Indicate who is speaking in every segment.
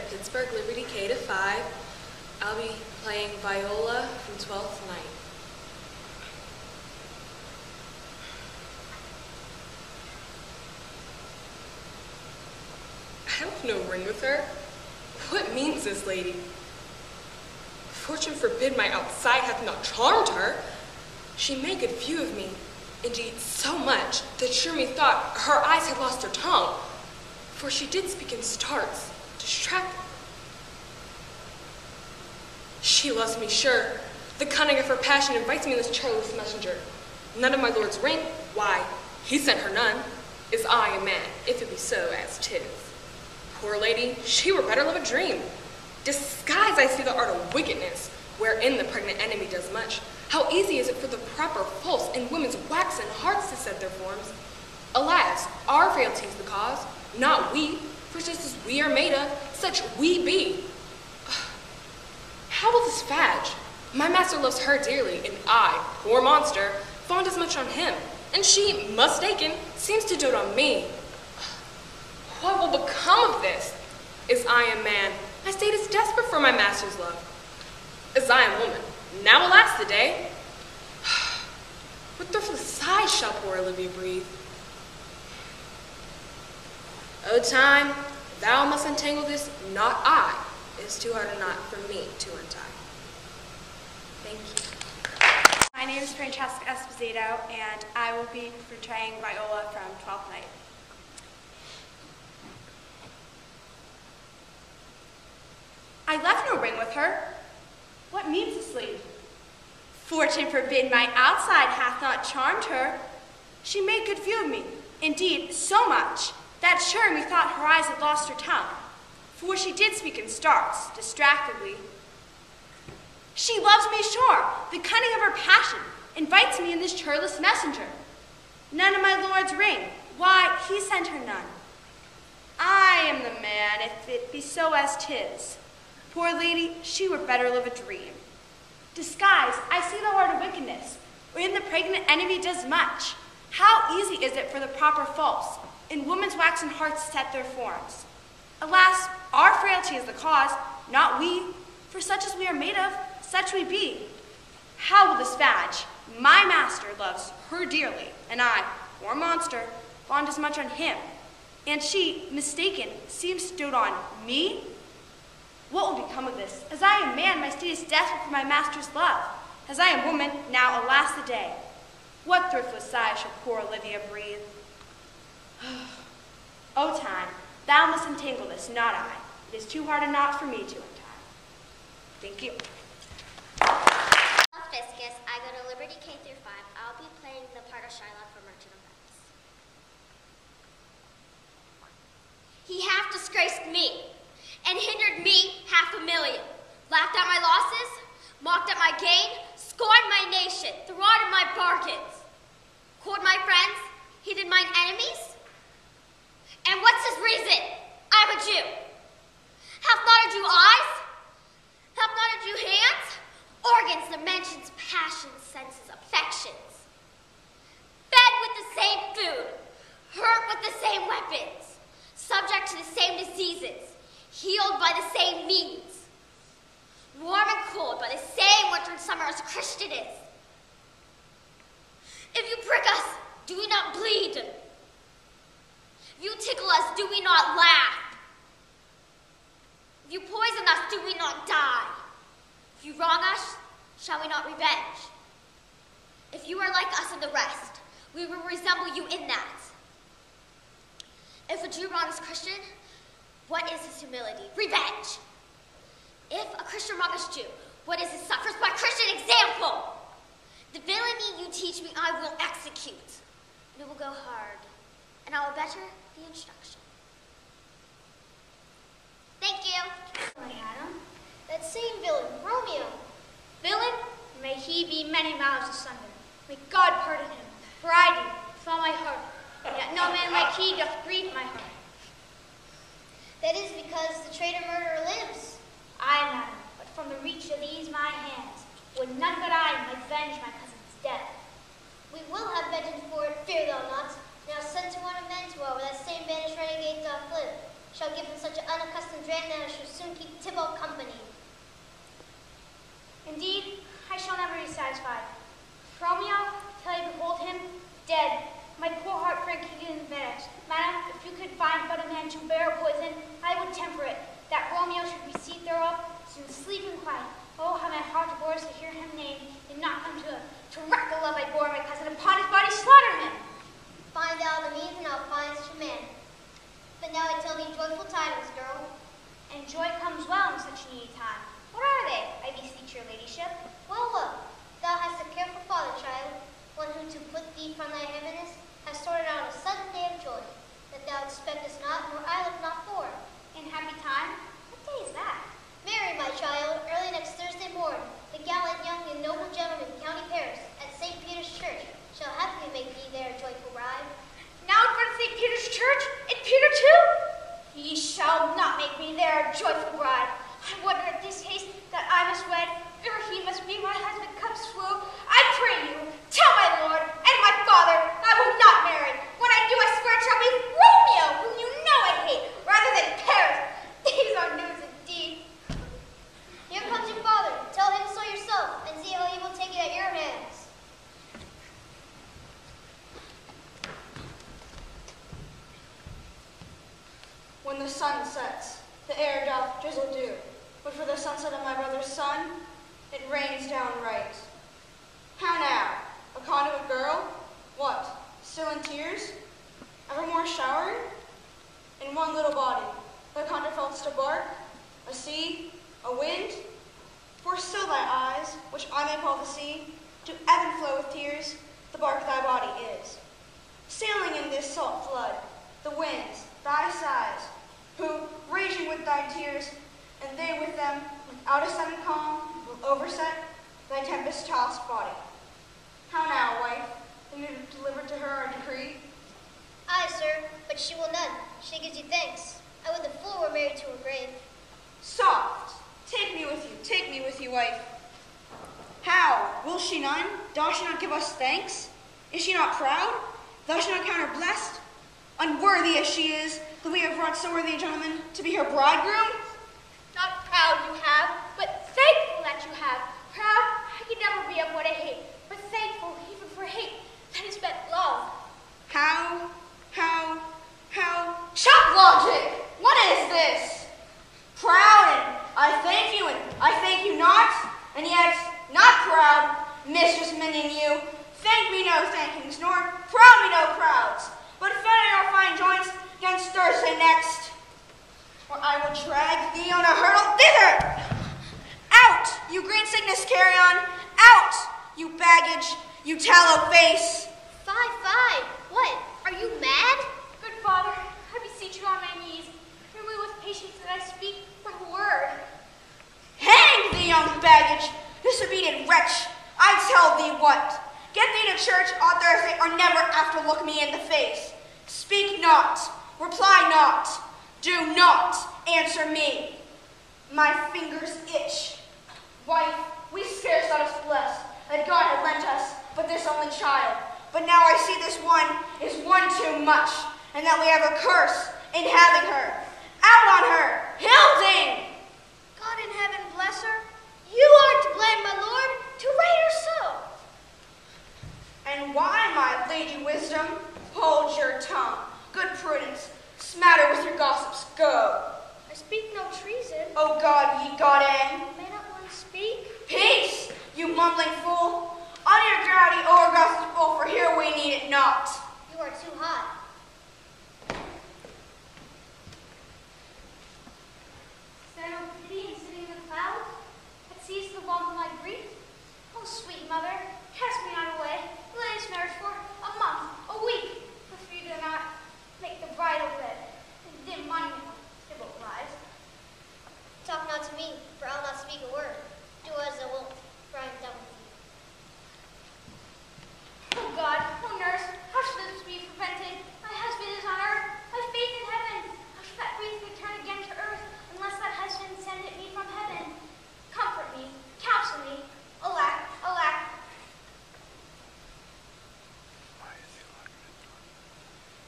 Speaker 1: at Pittsburgh Liberty K-5. I'll be playing viola from 12th night. I have no ring with her. What means this lady? Fortune forbid my outside hath not charmed her. She made good view of me, indeed so much that sure methought her eyes had lost their tongue. For she did speak in starts, distracted. She loves me sure. The cunning of her passion invites me in this churlish messenger. None of my lord's ring, why, he sent her none. Is I a man, if it be so as 'tis? Poor lady, she were better live a dream. Disguise I see the art of wickedness, wherein the pregnant enemy does much. How easy is it for the proper false in women's waxen hearts to set their forms? Alas, our frailty's the cause, not we, for just as we are made of, such we be. How will this fadge? My master loves her dearly, and I, poor monster, fond as much on him, and she, mistaken, seems to dote on me. What will become of this? Is I a man? My state is desperate for my master's love. Is I a woman? Now alas the day. What thrifthless sighs shall poor Olivia breathe? O time, thou must untangle this, not I. It is too hard a knot for me to untie. Thank you.
Speaker 2: My name is Francesca Esposito, and I will be portraying Viola from 12th Night. I left no ring with her. What means this leave? Fortune forbid my outside hath not charmed her. She made good view of me, indeed so much, that sure methought her eyes had lost her tongue, for she did speak in starts, distractedly. She loves me sure, the cunning of her passion invites me in this churlish messenger. None of my lord's ring, why, he sent her none. I am the man, if it be so as 'tis. Poor lady, she were better live a dream. Disguise, I see the heart of wickedness, wherein the pregnant enemy does much. How easy is it for the proper false, in women's waxen hearts to set their forms? Alas, our frailty is the cause, not we, for such as we are made of, such we be. How will this fadge? My master loves her dearly, and I, poor monster, fond as much on him. And she, mistaken, seems to dote on me? What will become of this? As I am man, my state is desperate for my master's love. As I am woman, now alas the day. What thriftless sigh shall poor Olivia breathe? O time, thou must untangle this, not I. It is too hard a knot for me to untie. Thank you.
Speaker 3: Fiscus, I go to Liberty K-5. I'll be playing the part of Shylock for Merchant of Venice. He half disgraced me, and hindered me $500,000, laughed at my losses, mocked at my gain, scorned my nation, thwarted my bargains, courted my friends, heeded mine enemies. And what's his reason? I'm a Jew. Hath not a Jew eyes? Hath not a Jew hands? Organs, dimensions, passions, senses, affections. Fed with the same food, hurt with the same weapons, subject to the same diseases, healed by the same means, warm and cold by the same winter and summer as a Christian is. If you prick us, do we not bleed? If you tickle us, do we not laugh? If you poison us, do we not die? If you wrong us, shall we not revenge? If you are like us and the rest, we will resemble you in that. If a Jew wrongs a Christian, what is his humility? Revenge. If a Christian wrongs a Jew, what is his suffers? By Christian example. The villainy you teach me, I will execute. And it will go hard, and I will better the instruction. Thank you.
Speaker 4: Adam, that same villain, Romeo. Villain, may he be many miles asunder. May God pardon him, for I do, with all my heart. Yet no man like he doth grieve my heart.
Speaker 3: That is because the traitor murderer lives.
Speaker 4: Aye, madam, but from the reach of these my hands, would none but I might avenge my cousin's death.
Speaker 3: We will have vengeance for it, fear thou not. Now send to one of men's war, where that same banished renegade doth live.
Speaker 4: shall give him such an unaccustomed dram that I shall soon keep Tybalt company.
Speaker 2: Indeed, I shall never be satisfied. Romeo, till I behold him, dead, my poor heart breaking in venice. Madam, if you could find but a man to bear poison, I would temper it, that Romeo should receive thereof, soon sleep and quiet. Oh, how my heart abhors to hear him named, and not come to wreck the love I bore my cousin upon his body, slaughter him.
Speaker 4: Find thou the means, and I'll find such a man. But now I tell thee joyful tidings, girl.
Speaker 2: And joy comes well in such a needy time. What are they, I beseech your ladyship?
Speaker 4: Well, look, thou hast a careful father, child, one who to put thee from thy heaviness has sorted out a sudden day of joy, that thou expectest not, nor I look not for.
Speaker 2: In happy time? What day is that?
Speaker 4: Marry, my child, early next Thursday morn, the gallant young and noble gentleman, County Paris, at St. Peter's Church, shall happily make thee their joyful bride.
Speaker 2: Now in front of St. Peter's Church, and Peter too? Ye shall not make me their joyful bride. I wonder at this haste that I must wed, ere he must be my husband come swoon. I pray you, tell my lord and my father I will not marry. When I do, I swear it shall be Romeo, whom you know I hate, rather than Paris. These are news indeed.
Speaker 4: Here comes your father. Tell him so yourself, and see how he will take it at your hands.
Speaker 5: When the sun sets, the air doth drizzle dew, but for the sunset of my brother's son, it rains down right. How now? A conduit girl? What? Still in tears? Evermore showering? In one little body, the contra-felts to bark, a sea, a wind? For still thy eyes, which I may call the sea, do ebb and flow with tears, the bark thy body is. Sailing in this salt flood, the winds, thy sighs, who, raging with thy tears, and they with them, without a sudden calm, will overset thy tempest-tossed body. How now, wife? Have you delivered to her our decree?
Speaker 4: Aye, sir, but she will none. She gives you thanks. I would the fool were married to her grave.
Speaker 5: Soft! Take me with you, wife. How? Will she none? Doth she not give us thanks? Is she not proud? Doth she not count her blessed? Unworthy as she is, that we have brought so worthy a gentleman to be her bridegroom?
Speaker 2: Not proud you have, but thankful that you have. Proud, I can never be of what I hate, but thankful even for hate that is but love.
Speaker 5: How? Chop logic! What is this? Proud, and I thank you, and I thank you not, and yet not proud, mistress minion you. Thank me no thankings, nor proud me no prouds, but fetter your fine joints against Thursday next, or I will drag thee on a hurdle thither. Out, you green sickness carrion, out, you baggage, you tallow face.
Speaker 4: Fie. What? Are you mad?
Speaker 2: Good father, I beseech you on my knees, hear me with patience that I speak but a word.
Speaker 5: Hang thee, young baggage, disobedient wretch, I tell thee what. Get thee to church on Thursday, or never after look me in the face. Speak not, reply not, do not answer me. My fingers itch. Wife, we scarce thought us blessed, that God had lent us but this only child. But now I see this one is one too much, and that we have a curse in having her. Out on her, Hilding!
Speaker 4: God in heaven bless her. You are to blame, my lord, to write her so.
Speaker 5: And why, my lady wisdom? Hold your tongue. Good prudence, smatter with your gossips, go.
Speaker 4: I speak no treason.
Speaker 5: O God, ye God in.
Speaker 4: May not one speak?
Speaker 5: Peace, you mumbling fool. On your gravity, o'er gospel, for here we need it not.
Speaker 4: You are too hot.
Speaker 2: Is there no pity in sitting in the clouds that sees the one whom I greet? Oh, sweet mother, cast me not away. Let us marry for a month, a week, if you do not make the bridal bed and dim monument of Tybalt lies.
Speaker 4: Talk not to me, for I'll not speak a word. Do as thou wilt, for I am done with thee.
Speaker 2: Oh God, oh nurse, how should this be prevented? My husband is on earth, my faith in heaven. How should that faith return again to earth, unless that husband send it me from heaven? Comfort me, counsel me. Alack, alack.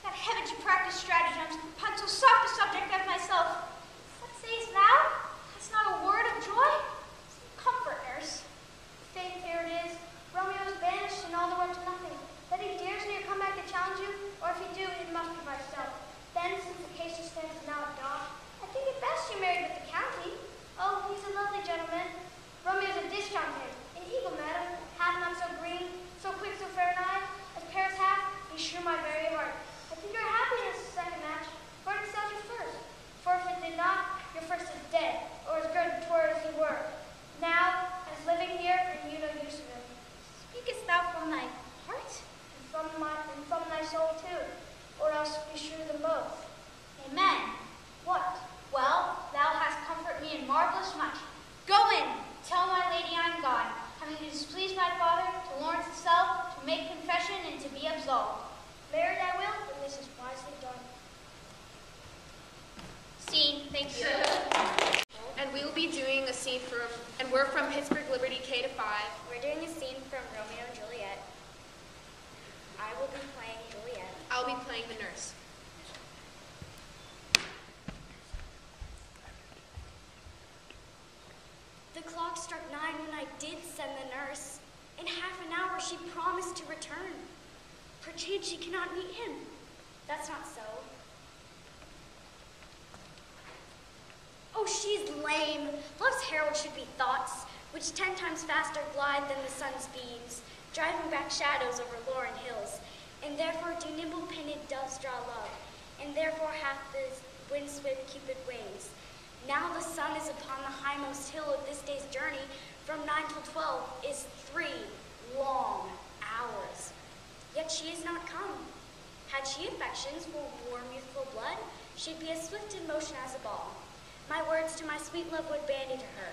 Speaker 2: That heaven to practice stratagems, upon so soft a subject as myself.
Speaker 4: fish on him. An eagle, madam, hath none so green, so quick, so fair an eye, as Paris hath, he shew my very heart. I think your happiness is second match, for it excels your first. For if it did not, your first is dead, or as good twere as he were. Now, as living here, and you no use of him.
Speaker 3: Speakest thou from thy heart?
Speaker 4: And from thy soul too, or else be sure them both.
Speaker 3: Amen.
Speaker 4: What?
Speaker 3: Well, thou hast comforted me in marvelous much. Go in, tell my lady I'm gone, having displeased my father, to Lawrence itself, to make confession and to be absolved.
Speaker 4: Marry thy will, and this is wisely done.
Speaker 3: Scene, thank you.
Speaker 1: And we will be doing a scene and we're from Pittsburgh Liberty K-5.
Speaker 3: We're doing a scene from Romeo and Juliet. I will be playing Juliet.
Speaker 1: I'll be playing the nurse.
Speaker 3: The clock struck 9 when I did send the nurse. In half an hour she promised to return. Perchance she cannot meet him. That's not so. Oh, she's lame. Love's herald should be thoughts, which 10 times faster glide than the sun's beams, driving back shadows over Lauren hills. And therefore do nimble-pinned doves draw love, and therefore hath the wind-swift Cupid wings. Now the sun is upon the highmost hill of this day's journey, from 9 till 12 is 3 long hours. Yet she is not come. Had she affections for warm youthful blood, she'd be as swift in motion as a ball. My words to my sweet love would bandy to her,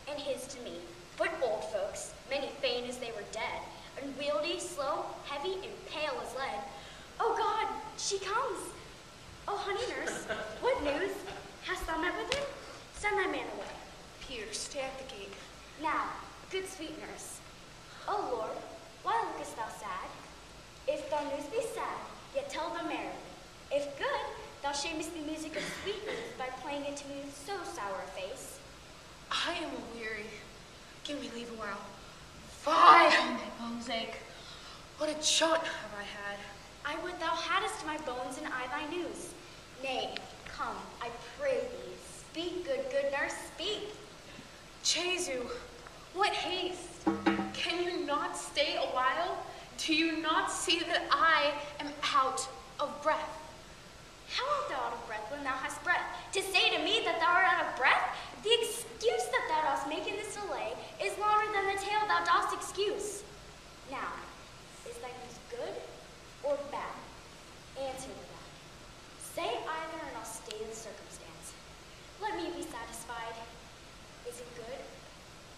Speaker 3: and his to me. But old folks, many fain as they were dead, unwieldy, slow, heavy, and pale as lead. Oh God, she comes! Oh honey nurse, what news? Hast thou met with him? Send thy man away.
Speaker 1: Peter, stay at the gate.
Speaker 3: Now, good sweet nurse. O Lord, why lookest thou sad? If thou news be sad, yet tell them merrily. If good, thou shamest the music of sweetness by playing it to me with so sour a face.
Speaker 1: I am weary. Give me leave a while. Fie, how my bones ache. What a jaunt have I had.
Speaker 3: I would thou hadst my bones and I thy news. Nay, come, I pray thee. Speak, good nurse, speak.
Speaker 1: Jesu, what haste. Can you not stay a while? Do you not see that I am out of breath?
Speaker 3: How art thou out of breath when thou hast breath? To say to me that thou art out of breath? The excuse that thou dost make in this delay is longer than the tale thou dost excuse. Now, is thy news good or bad? Answer me that. Say either and I'll stay the circumstance. Let me be satisfied. Is it good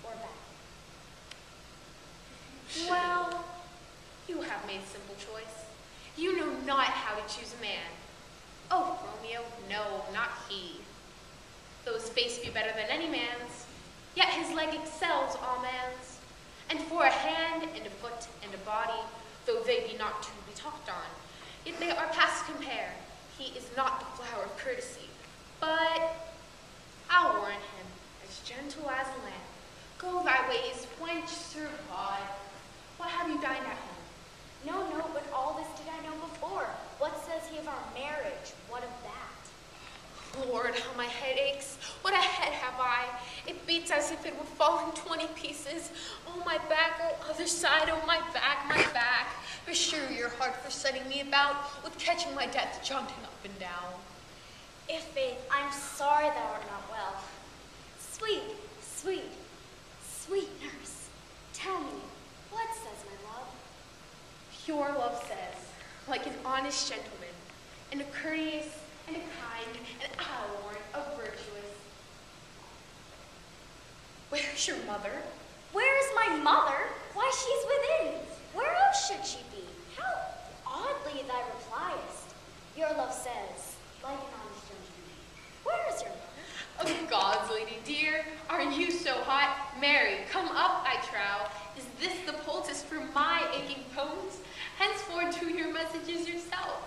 Speaker 3: or bad?
Speaker 1: Well, you have made a simple choice. You know not how to choose a man. Oh, Romeo, no, not he. Though his face be better than any man's, yet his leg excels all man's. And for a hand and a foot and a body, though they be not to be talked on, yet they are past compare. He is not the flower of courtesy, but I'll warn him, as gentle as a lamb. Go thy ways, wench, survive. What have you dined at home?
Speaker 3: No, but all this did I know before. What says he of our marriage? What of that?
Speaker 1: Lord, how my head aches. What a head have I. It beats as if it would fall in 20 pieces. Oh, my back, oh, other side, oh, my back, my back. Assure your heart for setting me about with catching my death jaunting up and down.
Speaker 3: If faith, I'm sorry thou art not well. Sweet, sweet, sweet nurse, tell me, what says my love?
Speaker 1: Your love says, like an honest gentleman, and a courteous, and a kind, and I'll warrant a virtuous. Where's your mother?
Speaker 3: Where is my mother? Why, she's within. Where else should she be? How oddly thou repliest. Your love says, like an honest gentleman. Where is your mother?
Speaker 1: Oh, gods, lady dear, are you so hot? Mary, come up, I trow. Is this the poultice for my aching bones? Henceforth do your messages yourself.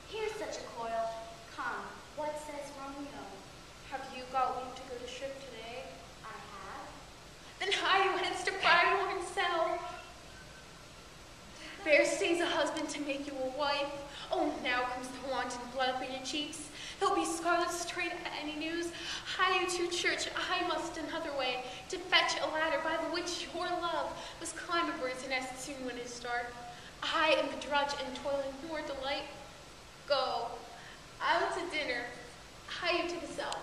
Speaker 3: Here's such a coil. Come, what says Romeo?
Speaker 1: Have you got leave to go to ship today?
Speaker 3: I have.
Speaker 1: Then hie you hence to bridal and sell. There stays a husband to make you a wife. Oh, now comes the wanton blood up in your cheeks. He'll be scarlet straight at any news. Hie you to church, I must another way, to fetch a ladder by the
Speaker 6: which your love must climb a bird's nest soon when it is dark. I am the drudge and toiling your delight. Go, I will to dinner, hie you to the cell.